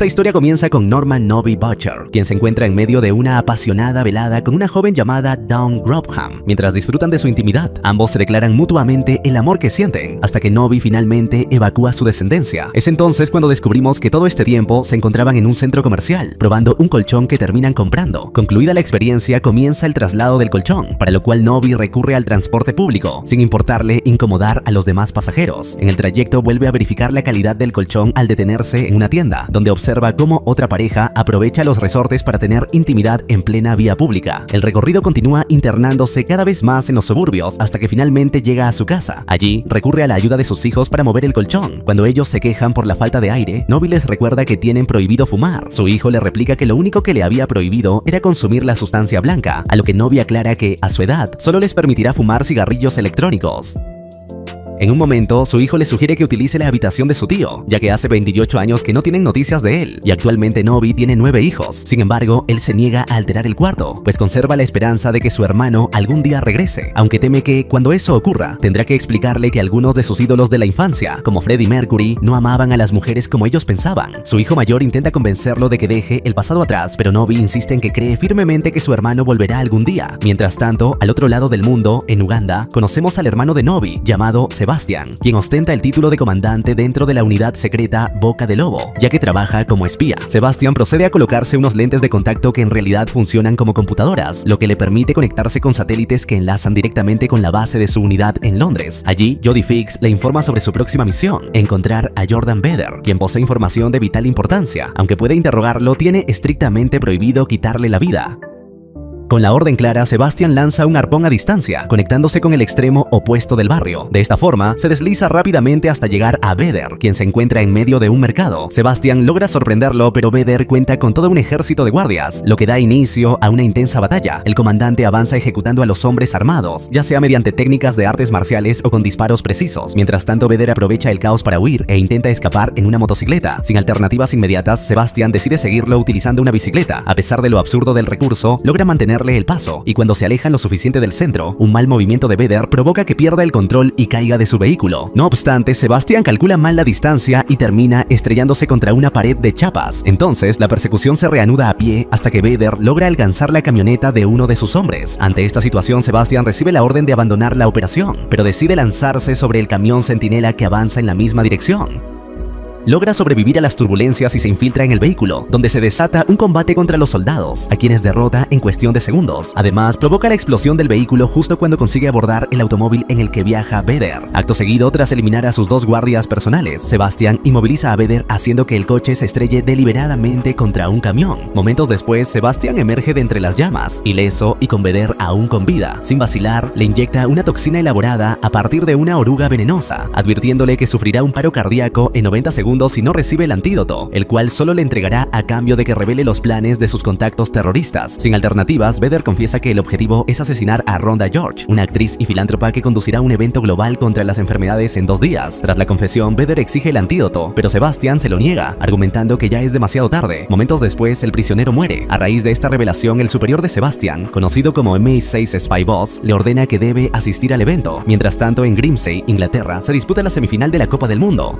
Esta historia comienza con Norman Novi Butcher, quien se encuentra en medio de una apasionada velada con una joven llamada Dawn Grobham. Mientras disfrutan de su intimidad, ambos se declaran mutuamente el amor que sienten, hasta que Novi finalmente evacúa su descendencia. Es entonces cuando descubrimos que todo este tiempo se encontraban en un centro comercial, probando un colchón que terminan comprando. Concluida la experiencia, comienza el traslado del colchón, para lo cual Novi recurre al transporte público, sin importarle incomodar a los demás pasajeros. En el trayecto vuelve a verificar la calidad del colchón al detenerse en una tienda, donde observa cómo otra pareja aprovecha los resortes para tener intimidad en plena vía pública. El recorrido continúa internándose cada vez más en los suburbios hasta que finalmente llega a su casa. Allí recurre a la ayuda de sus hijos para mover el colchón. Cuando ellos se quejan por la falta de aire, Novi les recuerda que tienen prohibido fumar. Su hijo le replica que lo único que le había prohibido era consumir la sustancia blanca, a lo que Novi aclara que, a su edad, solo les permitirá fumar cigarrillos electrónicos. En un momento, su hijo le sugiere que utilice la habitación de su tío, ya que hace 28 años que no tienen noticias de él, y actualmente Novi tiene 9 hijos. Sin embargo, él se niega a alterar el cuarto, pues conserva la esperanza de que su hermano algún día regrese, aunque teme que, cuando eso ocurra, tendrá que explicarle que algunos de sus ídolos de la infancia, como Freddie Mercury, no amaban a las mujeres como ellos pensaban. Su hijo mayor intenta convencerlo de que deje el pasado atrás, pero Novi insiste en que cree firmemente que su hermano volverá algún día. Mientras tanto, al otro lado del mundo, en Uganda, conocemos al hermano de Novi, llamado Sebastian, quien ostenta el título de comandante dentro de la unidad secreta Boca de Lobo, ya que trabaja como espía. Sebastian procede a colocarse unos lentes de contacto que en realidad funcionan como computadoras, lo que le permite conectarse con satélites que enlazan directamente con la base de su unidad en Londres. Allí, Jodie Fix le informa sobre su próxima misión, encontrar a Jordan Vedder, quien posee información de vital importancia. Aunque puede interrogarlo, tiene estrictamente prohibido quitarle la vida. Con la orden clara, Sebastian lanza un arpón a distancia, conectándose con el extremo opuesto del barrio. De esta forma, se desliza rápidamente hasta llegar a Vedder, quien se encuentra en medio de un mercado. Sebastian logra sorprenderlo, pero Vedder cuenta con todo un ejército de guardias, lo que da inicio a una intensa batalla. El comandante avanza ejecutando a los hombres armados, ya sea mediante técnicas de artes marciales o con disparos precisos. Mientras tanto, Vedder aprovecha el caos para huir e intenta escapar en una motocicleta. Sin alternativas inmediatas, Sebastian decide seguirlo utilizando una bicicleta. A pesar de lo absurdo del recurso, logra mantener el paso, y cuando se alejan lo suficiente del centro, un mal movimiento de Vedder provoca que pierda el control y caiga de su vehículo. No obstante, Sebastian calcula mal la distancia y termina estrellándose contra una pared de chapas. Entonces, la persecución se reanuda a pie hasta que Vedder logra alcanzar la camioneta de uno de sus hombres. Ante esta situación, Sebastian recibe la orden de abandonar la operación, pero decide lanzarse sobre el camión centinela que avanza en la misma dirección. Logra sobrevivir a las turbulencias y se infiltra en el vehículo, donde se desata un combate contra los soldados, a quienes derrota en cuestión de segundos. Además, provoca la explosión del vehículo justo cuando consigue abordar el automóvil en el que viaja Vedder. Acto seguido, tras eliminar a sus 2 guardias personales, Sebastian inmoviliza a Vedder haciendo que el coche se estrelle deliberadamente contra un camión. Momentos después, Sebastian emerge de entre las llamas, ileso y con Vedder aún con vida. Sin vacilar, le inyecta una toxina elaborada a partir de una oruga venenosa, advirtiéndole que sufrirá un paro cardíaco en 90 segundos si no recibe el antídoto, el cual solo le entregará a cambio de que revele los planes de sus contactos terroristas. Sin alternativas, Vedder confiesa que el objetivo es asesinar a Rhonda George, una actriz y filántropa que conducirá un evento global contra las enfermedades en 2 días. Tras la confesión, Vedder exige el antídoto, pero Sebastian se lo niega, argumentando que ya es demasiado tarde. Momentos después, el prisionero muere. A raíz de esta revelación, el superior de Sebastian, conocido como MI6 Spy Boss, le ordena que debe asistir al evento. Mientras tanto, en Grimsby, Inglaterra, se disputa la semifinal de la Copa del Mundo.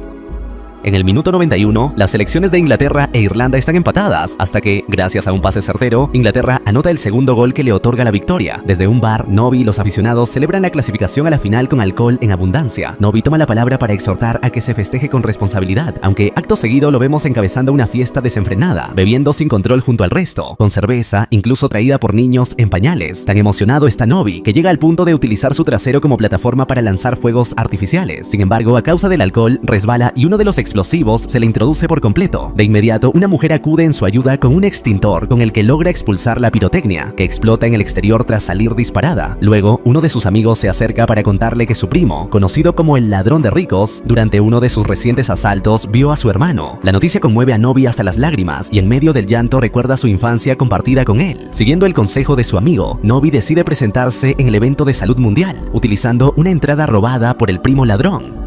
En el minuto 91, las selecciones de Inglaterra e Irlanda están empatadas, hasta que, gracias a un pase certero, Inglaterra anota el segundo gol que le otorga la victoria. Desde un bar, Novi y los aficionados celebran la clasificación a la final con alcohol en abundancia. Novi toma la palabra para exhortar a que se festeje con responsabilidad, aunque acto seguido lo vemos encabezando una fiesta desenfrenada, bebiendo sin control junto al resto, con cerveza, incluso traída por niños en pañales. Tan emocionado está Novi, que llega al punto de utilizar su trasero como plataforma para lanzar fuegos artificiales. Sin embargo, a causa del alcohol, resbala y uno de los explosivos se le introduce por completo. De inmediato, una mujer acude en su ayuda con un extintor con el que logra expulsar la pirotecnia, que explota en el exterior tras salir disparada. Luego, uno de sus amigos se acerca para contarle que su primo, conocido como el ladrón de ricos, durante uno de sus recientes asaltos vio a su hermano. La noticia conmueve a Novi hasta las lágrimas y en medio del llanto recuerda su infancia compartida con él. Siguiendo el consejo de su amigo, Novi decide presentarse en el evento de salud mundial, utilizando una entrada robada por el primo ladrón.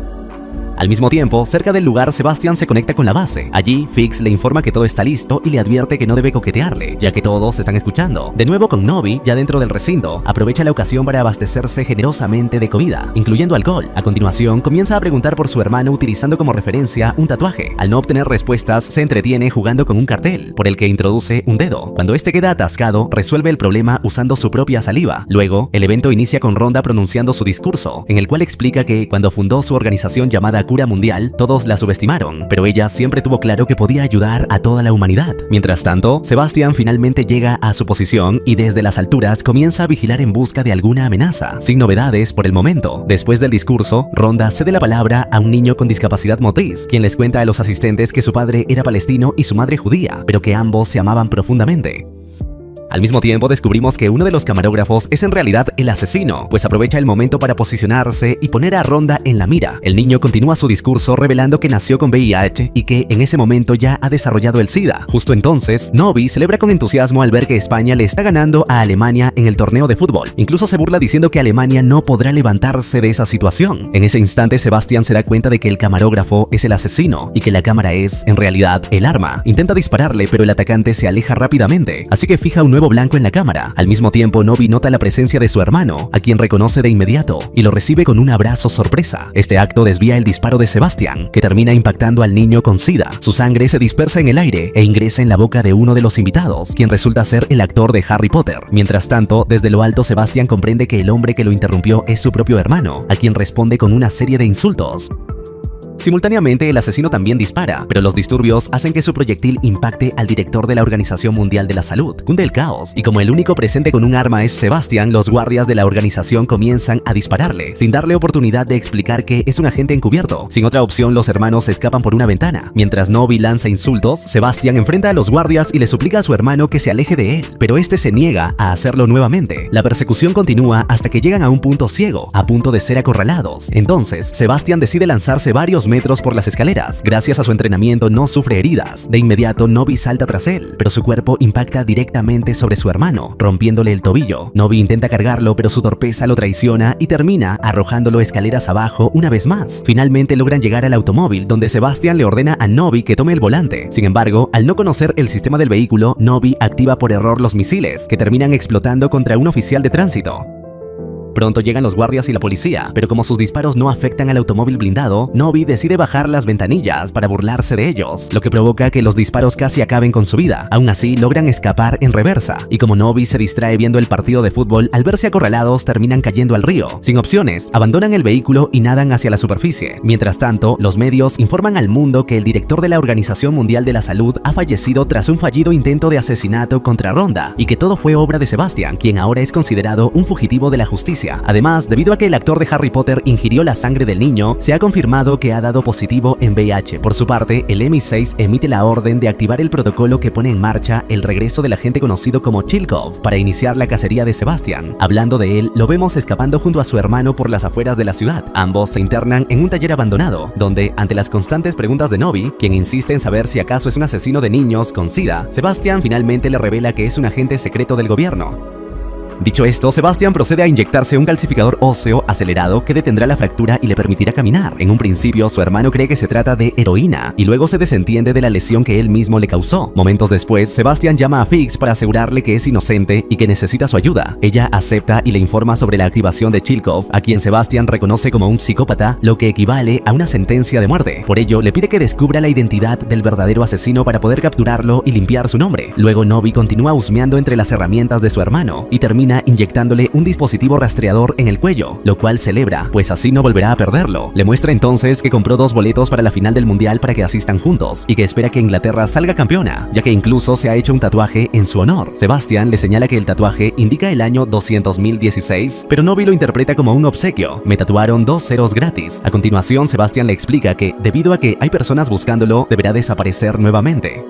Al mismo tiempo, cerca del lugar, Sebastian se conecta con la base. Allí, Fix le informa que todo está listo y le advierte que no debe coquetearle, ya que todos están escuchando. De nuevo con Nobby, ya dentro del recinto, aprovecha la ocasión para abastecerse generosamente de comida, incluyendo alcohol. A continuación, comienza a preguntar por su hermano utilizando como referencia un tatuaje. Al no obtener respuestas, se entretiene jugando con un cartel, por el que introduce un dedo. Cuando este queda atascado, resuelve el problema usando su propia saliva. Luego, el evento inicia con Ronda pronunciando su discurso, en el cual explica que cuando fundó su organización llamada Cura Mundial, todos la subestimaron, pero ella siempre tuvo claro que podía ayudar a toda la humanidad. Mientras tanto, Sebastian finalmente llega a su posición y desde las alturas comienza a vigilar en busca de alguna amenaza, sin novedades por el momento. Después del discurso, Ronda cede la palabra a un niño con discapacidad motriz, quien les cuenta a los asistentes que su padre era palestino y su madre judía, pero que ambos se amaban profundamente. Al mismo tiempo descubrimos que uno de los camarógrafos es en realidad el asesino, pues aprovecha el momento para posicionarse y poner a Ronda en la mira. El niño continúa su discurso revelando que nació con VIH y que en ese momento ya ha desarrollado el SIDA. Justo entonces, Nobby celebra con entusiasmo al ver que España le está ganando a Alemania en el torneo de fútbol. Incluso se burla diciendo que Alemania no podrá levantarse de esa situación. En ese instante, Sebastian se da cuenta de que el camarógrafo es el asesino y que la cámara es, en realidad, el arma. Intenta dispararle, pero el atacante se aleja rápidamente, así que fija un nuevo blanco en la cámara. Al mismo tiempo, Nobby nota la presencia de su hermano, a quien reconoce de inmediato, y lo recibe con un abrazo sorpresa. Este acto desvía el disparo de Sebastian, que termina impactando al niño con SIDA. Su sangre se dispersa en el aire e ingresa en la boca de uno de los invitados, quien resulta ser el actor de Harry Potter. Mientras tanto, desde lo alto, Sebastian comprende que el hombre que lo interrumpió es su propio hermano, a quien responde con una serie de insultos. Simultáneamente, el asesino también dispara, pero los disturbios hacen que su proyectil impacte al director de la Organización Mundial de la Salud. Cunde el caos, y como el único presente con un arma es Sebastian, los guardias de la organización comienzan a dispararle, sin darle oportunidad de explicar que es un agente encubierto. Sin otra opción, los hermanos escapan por una ventana. Mientras Nobby lanza insultos, Sebastian enfrenta a los guardias y le suplica a su hermano que se aleje de él, pero este se niega a hacerlo nuevamente. La persecución continúa hasta que llegan a un punto ciego, a punto de ser acorralados. Entonces, Sebastian decide lanzarse varios metros por las escaleras. Gracias a su entrenamiento no sufre heridas. De inmediato, Nobby salta tras él, pero su cuerpo impacta directamente sobre su hermano, rompiéndole el tobillo. Nobby intenta cargarlo, pero su torpeza lo traiciona y termina arrojándolo escaleras abajo una vez más. Finalmente logran llegar al automóvil, donde Sebastian le ordena a Nobby que tome el volante. Sin embargo, al no conocer el sistema del vehículo, Nobby activa por error los misiles, que terminan explotando contra un oficial de tránsito. Pronto llegan los guardias y la policía, pero como sus disparos no afectan al automóvil blindado, Nobby decide bajar las ventanillas para burlarse de ellos, lo que provoca que los disparos casi acaben con su vida. Aún así, logran escapar en reversa, y como Nobby se distrae viendo el partido de fútbol, al verse acorralados terminan cayendo al río. Sin opciones, abandonan el vehículo y nadan hacia la superficie. Mientras tanto, los medios informan al mundo que el director de la Organización Mundial de la Salud ha fallecido tras un fallido intento de asesinato contra Ronda, y que todo fue obra de Sebastian, quien ahora es considerado un fugitivo de la justicia. Además, debido a que el actor de Harry Potter ingirió la sangre del niño, se ha confirmado que ha dado positivo en VIH. Por su parte, el MI6 emite la orden de activar el protocolo que pone en marcha el regreso del agente conocido como Chilkov para iniciar la cacería de Sebastian. Hablando de él, lo vemos escapando junto a su hermano por las afueras de la ciudad. Ambos se internan en un taller abandonado, donde, ante las constantes preguntas de Nobby, quien insiste en saber si acaso es un asesino de niños con SIDA, Sebastian finalmente le revela que es un agente secreto del gobierno. Dicho esto, Sebastian procede a inyectarse un calcificador óseo acelerado que detendrá la fractura y le permitirá caminar. En un principio, su hermano cree que se trata de heroína y luego se desentiende de la lesión que él mismo le causó. Momentos después, Sebastian llama a Fix para asegurarle que es inocente y que necesita su ayuda. Ella acepta y le informa sobre la activación de Chilkov, a quien Sebastian reconoce como un psicópata, lo que equivale a una sentencia de muerte. Por ello, le pide que descubra la identidad del verdadero asesino para poder capturarlo y limpiar su nombre. Luego, Nobby continúa husmeando entre las herramientas de su hermano y termina inyectándole un dispositivo rastreador en el cuello, lo cual celebra, pues así no volverá a perderlo. Le muestra entonces que compró 2 boletos para la final del mundial para que asistan juntos y que espera que Inglaterra salga campeona, ya que incluso se ha hecho un tatuaje en su honor. Sebastian le señala que el tatuaje indica el año 200.016, pero Nobby lo interpreta como un obsequio. Me tatuaron 2 ceros gratis. A continuación, Sebastian le explica que, debido a que hay personas buscándolo, deberá desaparecer nuevamente.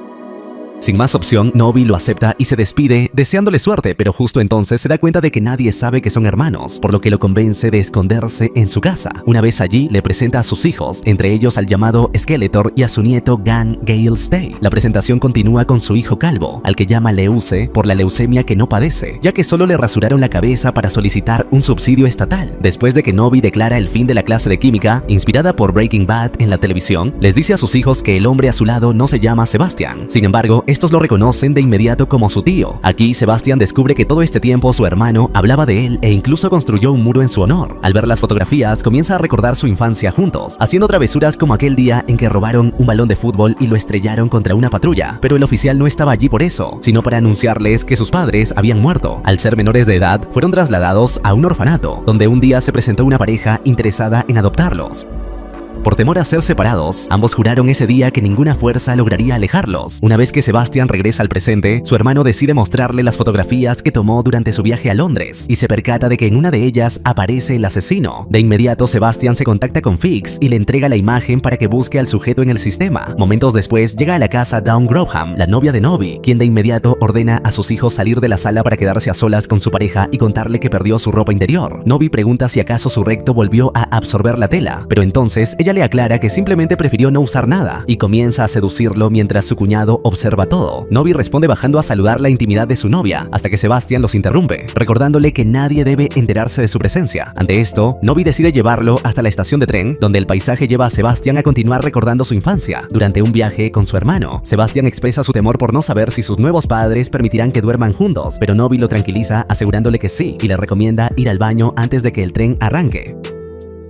Sin más opción, Novi lo acepta y se despide deseándole suerte, pero justo entonces se da cuenta de que nadie sabe que son hermanos, por lo que lo convence de esconderse en su casa. Una vez allí, le presenta a sus hijos, entre ellos al llamado Skeletor y a su nieto Gunn Gale Stay. La presentación continúa con su hijo calvo, al que llama Leuce por la leucemia que no padece, ya que solo le rasuraron la cabeza para solicitar un subsidio estatal. Después de que Novi declara el fin de la clase de química, inspirada por Breaking Bad en la televisión, les dice a sus hijos que el hombre a su lado no se llama Sebastian. Sin embargo, estos lo reconocen de inmediato como su tío. Aquí, Sebastian descubre que todo este tiempo su hermano hablaba de él e incluso construyó un muro en su honor. Al ver las fotografías, comienza a recordar su infancia juntos, haciendo travesuras como aquel día en que robaron un balón de fútbol y lo estrellaron contra una patrulla. Pero el oficial no estaba allí por eso, sino para anunciarles que sus padres habían muerto. Al ser menores de edad, fueron trasladados a un orfanato, donde un día se presentó una pareja interesada en adoptarlos. Por temor a ser separados, ambos juraron ese día que ninguna fuerza lograría alejarlos. Una vez que Sebastian regresa al presente, su hermano decide mostrarle las fotografías que tomó durante su viaje a Londres y se percata de que en una de ellas aparece el asesino. De inmediato, Sebastian se contacta con Fix y le entrega la imagen para que busque al sujeto en el sistema. Momentos después, llega a la casa Dawn Gropeham, la novia de Novi, quien de inmediato ordena a sus hijos salir de la sala para quedarse a solas con su pareja y contarle que perdió su ropa interior. Novi pregunta si acaso su recto volvió a absorber la tela, pero entonces ella le aclara que simplemente prefirió no usar nada y comienza a seducirlo mientras su cuñado observa todo. Novi responde bajando a saludar la intimidad de su novia hasta que Sebastian los interrumpe, recordándole que nadie debe enterarse de su presencia. Ante esto, Novi decide llevarlo hasta la estación de tren, donde el paisaje lleva a Sebastian a continuar recordando su infancia. Durante un viaje con su hermano, Sebastian expresa su temor por no saber si sus nuevos padres permitirán que duerman juntos, pero Novi lo tranquiliza asegurándole que sí y le recomienda ir al baño antes de que el tren arranque.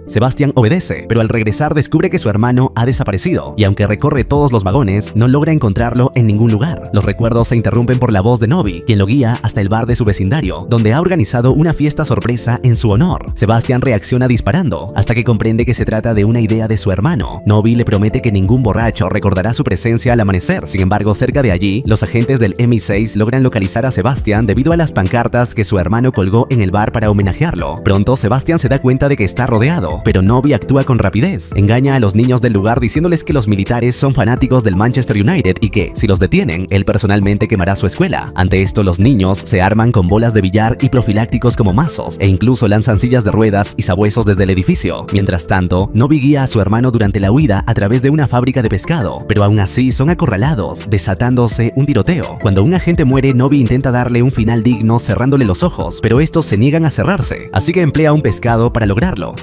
Sebastian obedece, pero al regresar descubre que su hermano ha desaparecido y aunque recorre todos los vagones, no logra encontrarlo en ningún lugar. Los recuerdos se interrumpen por la voz de Novi, quien lo guía hasta el bar de su vecindario, donde ha organizado una fiesta sorpresa en su honor. Sebastian reacciona disparando, hasta que comprende que se trata de una idea de su hermano. Novi le promete que ningún borracho recordará su presencia al amanecer. Sin embargo, cerca de allí, los agentes del MI6 logran localizar a Sebastian debido a las pancartas que su hermano colgó en el bar para homenajearlo. Pronto, Sebastian se da cuenta de que está rodeado, pero Novi actúa con rapidez. Engaña a los niños del lugar diciéndoles que los militares son fanáticos del Manchester United y que, si los detienen, él personalmente quemará su escuela. Ante esto, los niños se arman con bolas de billar y profilácticos como mazos, e incluso lanzan sillas de ruedas y sabuesos desde el edificio. Mientras tanto, Novi guía a su hermano durante la huida a través de una fábrica de pescado, pero aún así son acorralados, desatándose un tiroteo. Cuando un agente muere, Novi intenta darle un final digno cerrándole los ojos, pero estos se niegan a cerrarse, así que emplea un pescado para lograrlo.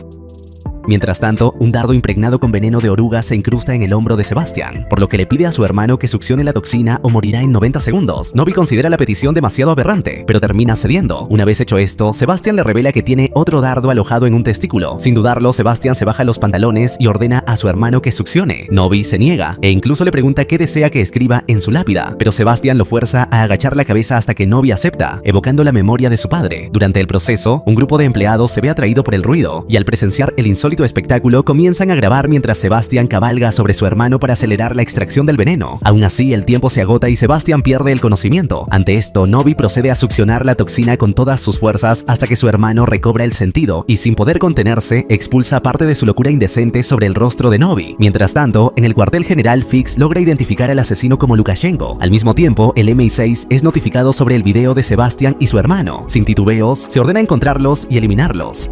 Mientras tanto, un dardo impregnado con veneno de oruga se incrusta en el hombro de Sebastian, por lo que le pide a su hermano que succione la toxina o morirá en 90 segundos. Novi considera la petición demasiado aberrante, pero termina cediendo. Una vez hecho esto, Sebastian le revela que tiene otro dardo alojado en un testículo. Sin dudarlo, Sebastian se baja los pantalones y ordena a su hermano que succione. Novi se niega e incluso le pregunta qué desea que escriba en su lápida, pero Sebastian lo fuerza a agachar la cabeza hasta que Novi acepta, evocando la memoria de su padre. Durante el proceso, un grupo de empleados se ve atraído por el ruido y al presenciar el insólito espectáculo comienzan a grabar mientras Sebastian cabalga sobre su hermano para acelerar la extracción del veneno. Aún así, el tiempo se agota y Sebastian pierde el conocimiento. Ante esto, Novi procede a succionar la toxina con todas sus fuerzas hasta que su hermano recobra el sentido y sin poder contenerse, expulsa parte de su locura indecente sobre el rostro de Novi. Mientras tanto, en el cuartel general, Fix logra identificar al asesino como Lukashenko. Al mismo tiempo, el MI6 es notificado sobre el video de Sebastian y su hermano. Sin titubeos, se ordena encontrarlos y eliminarlos.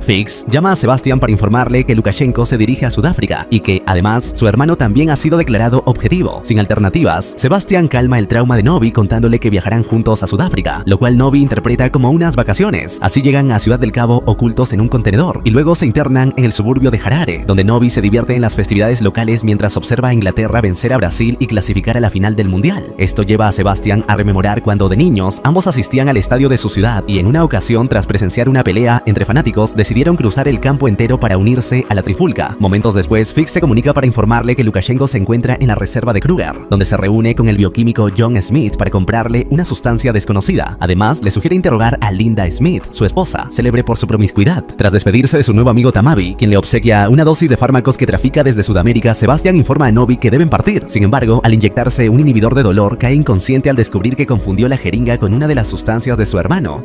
Fix llama a Sebastian para informarle que Lukashenko se dirige a Sudáfrica y que, además, su hermano también ha sido declarado objetivo. Sin alternativas, Sebastian calma el trauma de Novi contándole que viajarán juntos a Sudáfrica, lo cual Novi interpreta como unas vacaciones. Así llegan a Ciudad del Cabo ocultos en un contenedor y luego se internan en el suburbio de Harare, donde Novi se divierte en las festividades locales mientras observa a Inglaterra vencer a Brasil y clasificar a la final del Mundial. Esto lleva a Sebastian a rememorar cuando de niños ambos asistían al estadio de su ciudad y en una ocasión, tras presenciar una pelea entre fanáticos, decidieron cruzar el campo entero para unirse a la trifulca. Momentos después, Fix se comunica para informarle que Lukashenko se encuentra en la reserva de Kruger, donde se reúne con el bioquímico John Smith para comprarle una sustancia desconocida. Además, le sugiere interrogar a Linda Smith, su esposa, célebre por su promiscuidad. Tras despedirse de su nuevo amigo Tamabi, quien le obsequia una dosis de fármacos que trafica desde Sudamérica, Sebastian informa a Novi que deben partir. Sin embargo, al inyectarse un inhibidor de dolor, cae inconsciente al descubrir que confundió la jeringa con una de las sustancias de su hermano.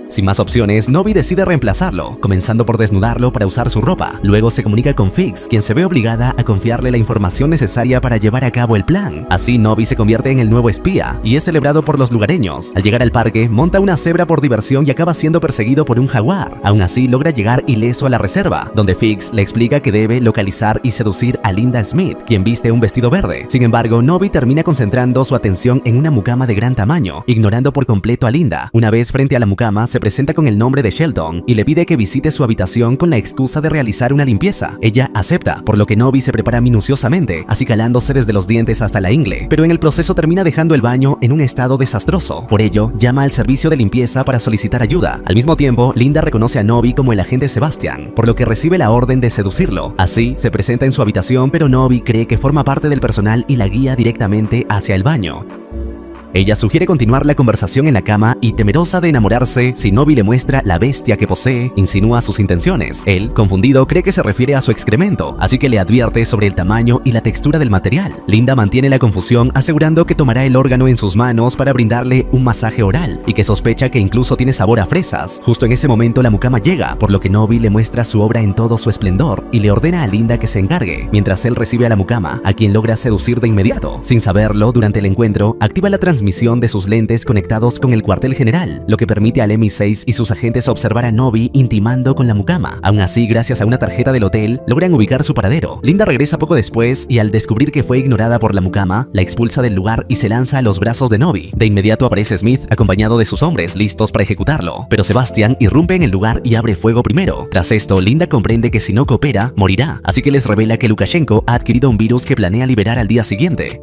Sin más opciones, Nobi decide reemplazarlo, comenzando por desnudarlo para usar su ropa. Luego se comunica con Fix, quien se ve obligada a confiarle la información necesaria para llevar a cabo el plan. Así, Nobi se convierte en el nuevo espía y es celebrado por los lugareños. Al llegar al parque, monta una cebra por diversión y acaba siendo perseguido por un jaguar. Aún así, logra llegar ileso a la reserva, donde Fix le explica que debe localizar y seducir a Linda Smith, quien viste un vestido verde. Sin embargo, Nobi termina concentrando su atención en una mucama de gran tamaño, ignorando por completo a Linda. Una vez frente a la mucama, se presenta con el nombre de Sheldon y le pide que visite su habitación con la excusa de realizar una limpieza. Ella acepta, por lo que Nobi se prepara minuciosamente, acicalándose desde los dientes hasta la ingle, pero en el proceso termina dejando el baño en un estado desastroso. Por ello, llama al servicio de limpieza para solicitar ayuda. Al mismo tiempo, Linda reconoce a Nobi como el agente Sebastian, por lo que recibe la orden de seducirlo. Así, se presenta en su habitación, pero Nobi cree que forma parte del personal y la guía directamente hacia el baño. Ella sugiere continuar la conversación en la cama y, temerosa de enamorarse, si Nobi le muestra la bestia que posee, insinúa sus intenciones. Él, confundido, cree que se refiere a su excremento, así que le advierte sobre el tamaño y la textura del material. Linda mantiene la confusión, asegurando que tomará el órgano en sus manos para brindarle un masaje oral y que sospecha que incluso tiene sabor a fresas. Justo en ese momento la mucama llega, por lo que Nobi le muestra su obra en todo su esplendor y le ordena a Linda que se encargue, mientras él recibe a la mucama, a quien logra seducir de inmediato. Sin saberlo, durante el encuentro, activa la transmisión de sus lentes conectados con el cuartel general, lo que permite al MI6 y sus agentes observar a Nobi intimando con la mucama. Aún así, gracias a una tarjeta del hotel, logran ubicar su paradero. Linda regresa poco después y, al descubrir que fue ignorada por la mucama, la expulsa del lugar y se lanza a los brazos de Nobi. De inmediato aparece Smith, acompañado de sus hombres, listos para ejecutarlo, pero Sebastian irrumpe en el lugar y abre fuego primero. Tras esto, Linda comprende que si no coopera, morirá, así que les revela que Lukashenko ha adquirido un virus que planea liberar al día siguiente.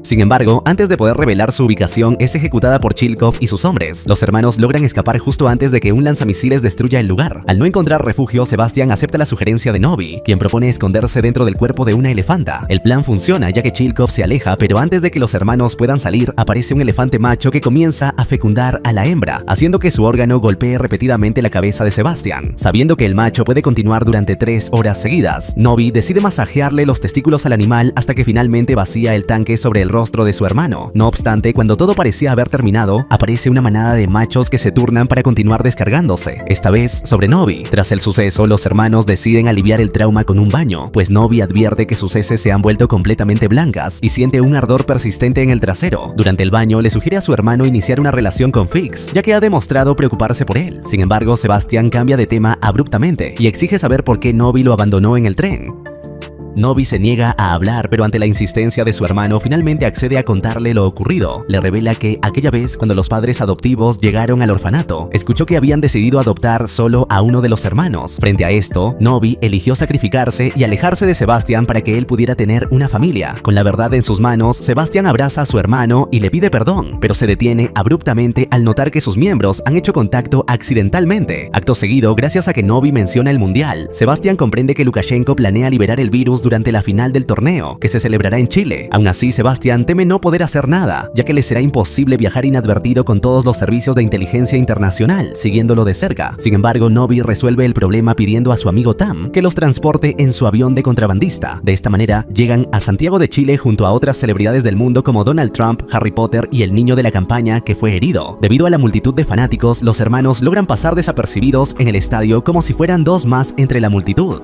Sin embargo, antes de poder revelar su ubicación, es ejecutada por Chilkov y sus hombres. Los hermanos logran escapar justo antes de que un lanzamisiles destruya el lugar. Al no encontrar refugio, Sebastian acepta la sugerencia de Nobi, quien propone esconderse dentro del cuerpo de una elefanta. El plan funciona, ya que Chilkov se aleja, pero antes de que los hermanos puedan salir, aparece un elefante macho que comienza a fecundar a la hembra, haciendo que su órgano golpee repetidamente la cabeza de Sebastian. Sabiendo que el macho puede continuar durante 3 horas seguidas, Nobi decide masajearle los testículos al animal hasta que finalmente vacía el tanque sobre el rostro de su hermano. No obstante, cuando todo parecía haber terminado, aparece una manada de machos que se turnan para continuar descargándose, esta vez sobre Nobi. Tras el suceso, los hermanos deciden aliviar el trauma con un baño, pues Nobi advierte que sus heces se han vuelto completamente blancas y siente un ardor persistente en el trasero. Durante el baño, le sugiere a su hermano iniciar una relación con Fix, ya que ha demostrado preocuparse por él. Sin embargo, Sebastian cambia de tema abruptamente y exige saber por qué Nobi lo abandonó en el tren. Nobi se niega a hablar, pero ante la insistencia de su hermano finalmente accede a contarle lo ocurrido. Le revela que aquella vez, cuando los padres adoptivos llegaron al orfanato, escuchó que habían decidido adoptar solo a uno de los hermanos. Frente a esto, Nobi eligió sacrificarse y alejarse de Sebastian para que él pudiera tener una familia. Con la verdad en sus manos, Sebastian abraza a su hermano y le pide perdón, pero se detiene abruptamente al notar que sus miembros han hecho contacto accidentalmente. Acto seguido, gracias a que Nobi menciona el mundial, Sebastian comprende que Lukashenko planea liberar el virus durante la final del torneo, que se celebrará en Chile. Aún así, Sebastian teme no poder hacer nada, ya que le será imposible viajar inadvertido con todos los servicios de inteligencia internacional, siguiéndolo de cerca. Sin embargo, Nobi resuelve el problema pidiendo a su amigo Tam que los transporte en su avión de contrabandista. De esta manera, llegan a Santiago de Chile junto a otras celebridades del mundo como Donald Trump, Harry Potter y el niño de la campaña que fue herido. Debido a la multitud de fanáticos, los hermanos logran pasar desapercibidos en el estadio como si fueran dos más entre la multitud.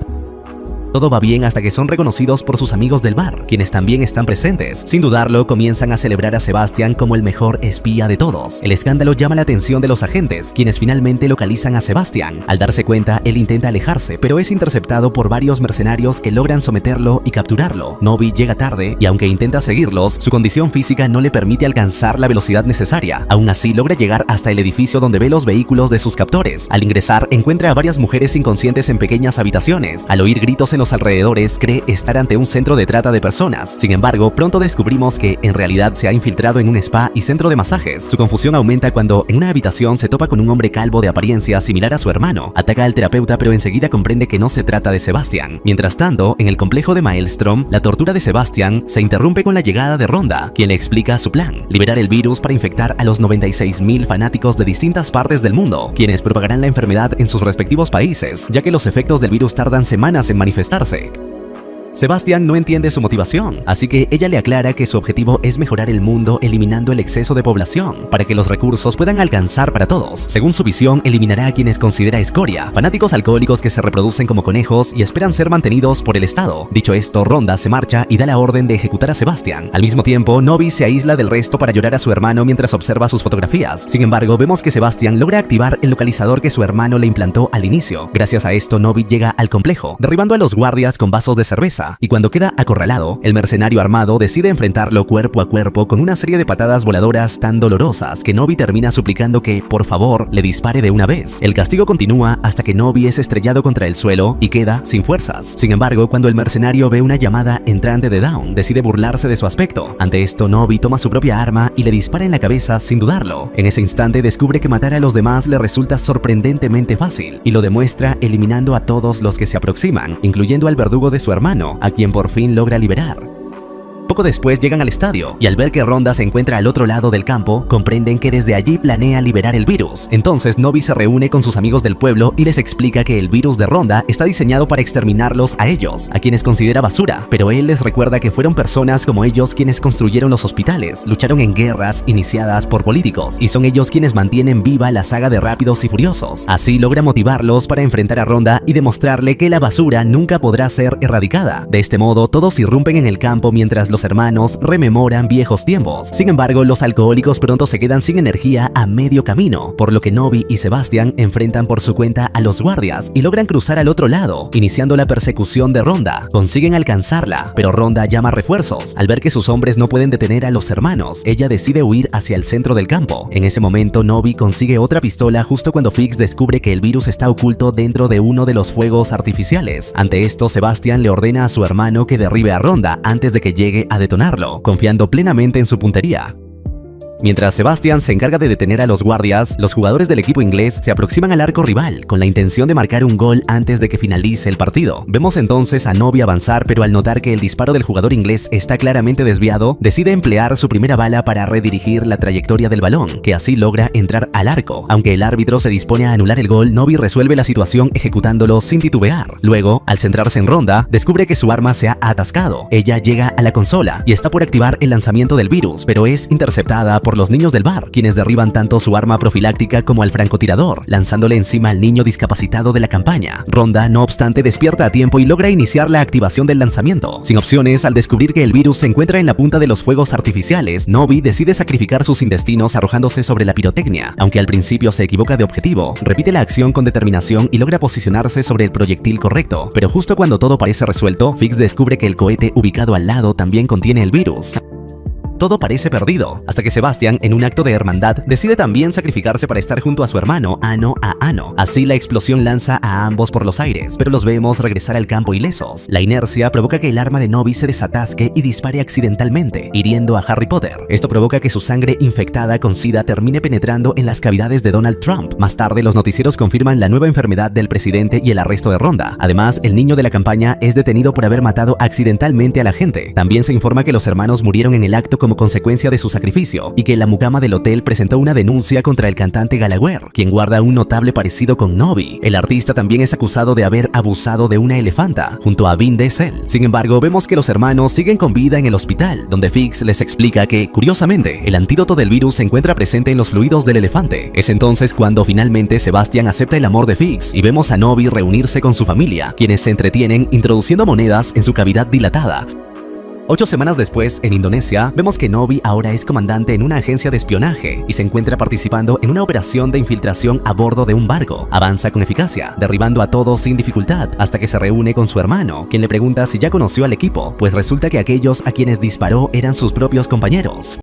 Todo va bien hasta que son reconocidos por sus amigos del bar, quienes también están presentes. Sin dudarlo, comienzan a celebrar a Sebastian como el mejor espía de todos. El escándalo llama la atención de los agentes, quienes finalmente localizan a Sebastian. Al darse cuenta, él intenta alejarse, pero es interceptado por varios mercenarios que logran someterlo y capturarlo. Nobi llega tarde y, aunque intenta seguirlos, su condición física no le permite alcanzar la velocidad necesaria. Aún así, logra llegar hasta el edificio donde ve los vehículos de sus captores. Al ingresar, encuentra a varias mujeres inconscientes en pequeñas habitaciones. Al oír gritos en los alrededores, cree estar ante un centro de trata de personas. Sin embargo, pronto descubrimos que en realidad se ha infiltrado en un spa y centro de masajes. Su confusión aumenta cuando en una habitación se topa con un hombre calvo de apariencia similar a su hermano. Ataca al terapeuta, pero enseguida comprende que no se trata de Sebastian. Mientras tanto, en el complejo de Maelstrom, la tortura de Sebastian se interrumpe con la llegada de Ronda, quien le explica su plan: liberar el virus para infectar a los 96.000 fanáticos de distintas partes del mundo, quienes propagarán la enfermedad en sus respectivos países, ya que los efectos del virus tardan semanas en manifestarse. Sebastian no entiende su motivación, así que ella le aclara que su objetivo es mejorar el mundo eliminando el exceso de población, para que los recursos puedan alcanzar para todos. Según su visión, eliminará a quienes considera escoria, fanáticos alcohólicos que se reproducen como conejos y esperan ser mantenidos por el Estado. Dicho esto, Rhonda se marcha y da la orden de ejecutar a Sebastian. Al mismo tiempo, Novi se aísla del resto para llorar a su hermano mientras observa sus fotografías. Sin embargo, vemos que Sebastian logra activar el localizador que su hermano le implantó al inicio. Gracias a esto, Novi llega al complejo, derribando a los guardias con vasos de cerveza, y cuando queda acorralado, el mercenario armado decide enfrentarlo cuerpo a cuerpo con una serie de patadas voladoras tan dolorosas que Novi termina suplicando que, por favor, le dispare de una vez. El castigo continúa hasta que Novi es estrellado contra el suelo y queda sin fuerzas. Sin embargo, cuando el mercenario ve una llamada entrante de Dawn, decide burlarse de su aspecto. Ante esto, Novi toma su propia arma y le dispara en la cabeza sin dudarlo. En ese instante descubre que matar a los demás le resulta sorprendentemente fácil, y lo demuestra eliminando a todos los que se aproximan, incluyendo al verdugo de su hermano, a quien por fin logra liberar. Poco después llegan al estadio, y al ver que Rhonda se encuentra al otro lado del campo, comprenden que desde allí planea liberar el virus. Entonces Novi se reúne con sus amigos del pueblo y les explica que el virus de Rhonda está diseñado para exterminarlos a ellos, a quienes considera basura, pero él les recuerda que fueron personas como ellos quienes construyeron los hospitales, lucharon en guerras iniciadas por políticos, y son ellos quienes mantienen viva la saga de Rápidos y Furiosos. Así logra motivarlos para enfrentar a Rhonda y demostrarle que la basura nunca podrá ser erradicada. De este modo, todos irrumpen en el campo mientras los hermanos rememoran viejos tiempos. Sin embargo, los alcohólicos pronto se quedan sin energía a medio camino, por lo que Novi y Sebastian enfrentan por su cuenta a los guardias y logran cruzar al otro lado, iniciando la persecución de Rhonda. Consiguen alcanzarla, pero Rhonda llama refuerzos. Al ver que sus hombres no pueden detener a los hermanos, ella decide huir hacia el centro del campo. En ese momento, Novi consigue otra pistola justo cuando Fix descubre que el virus está oculto dentro de uno de los fuegos artificiales. Ante esto, Sebastian le ordena a su hermano que derribe a Rhonda antes de que llegue a detonarlo, confiando plenamente en su puntería. Mientras Sebastian se encarga de detener a los guardias, los jugadores del equipo inglés se aproximan al arco rival con la intención de marcar un gol antes de que finalice el partido. Vemos entonces a Novi avanzar, pero al notar que el disparo del jugador inglés está claramente desviado, decide emplear su primera bala para redirigir la trayectoria del balón, que así logra entrar al arco. Aunque el árbitro se dispone a anular el gol, Novi resuelve la situación ejecutándolo sin titubear. Luego, al centrarse en Rhonda, descubre que su arma se ha atascado. Ella llega a la consola y está por activar el lanzamiento del virus, pero es interceptada por los niños del bar, quienes derriban tanto su arma profiláctica como al francotirador, lanzándole encima al niño discapacitado de la campaña. Rhonda, no obstante, despierta a tiempo y logra iniciar la activación del lanzamiento. Sin opciones, al descubrir que el virus se encuentra en la punta de los fuegos artificiales, Novi decide sacrificar sus intestinos arrojándose sobre la pirotecnia. Aunque al principio se equivoca de objetivo, repite la acción con determinación y logra posicionarse sobre el proyectil correcto. Pero justo cuando todo parece resuelto, Fix descubre que el cohete ubicado al lado también contiene el virus. Todo parece perdido, hasta que Sebastian, en un acto de hermandad, decide también sacrificarse para estar junto a su hermano, ano a ano. Así la explosión lanza a ambos por los aires, pero los vemos regresar al campo ilesos. La inercia provoca que el arma de Novi se desatasque y dispare accidentalmente, hiriendo a Harry Potter. Esto provoca que su sangre infectada con SIDA termine penetrando en las cavidades de Donald Trump. Más tarde, los noticieros confirman la nueva enfermedad del presidente y el arresto de Rhonda. Además, el niño de la campaña es detenido por haber matado accidentalmente a la gente. También se informa que los hermanos murieron en el acto como consecuencia de su sacrificio, y que la mucama del hotel presentó una denuncia contra el cantante Gallagher, quien guarda un notable parecido con Novi. El artista también es acusado de haber abusado de una elefanta, junto a Vin Diesel. Sin embargo, vemos que los hermanos siguen con vida en el hospital, donde Fix les explica que, curiosamente, el antídoto del virus se encuentra presente en los fluidos del elefante. Es entonces cuando finalmente Sebastian acepta el amor de Fix, y vemos a Novi reunirse con su familia, quienes se entretienen introduciendo monedas en su cavidad dilatada. 8 semanas después, en Indonesia, vemos que Novi ahora es comandante en una agencia de espionaje y se encuentra participando en una operación de infiltración a bordo de un barco. Avanza con eficacia, derribando a todos sin dificultad, hasta que se reúne con su hermano, quien le pregunta si ya conoció al equipo, pues resulta que aquellos a quienes disparó eran sus propios compañeros.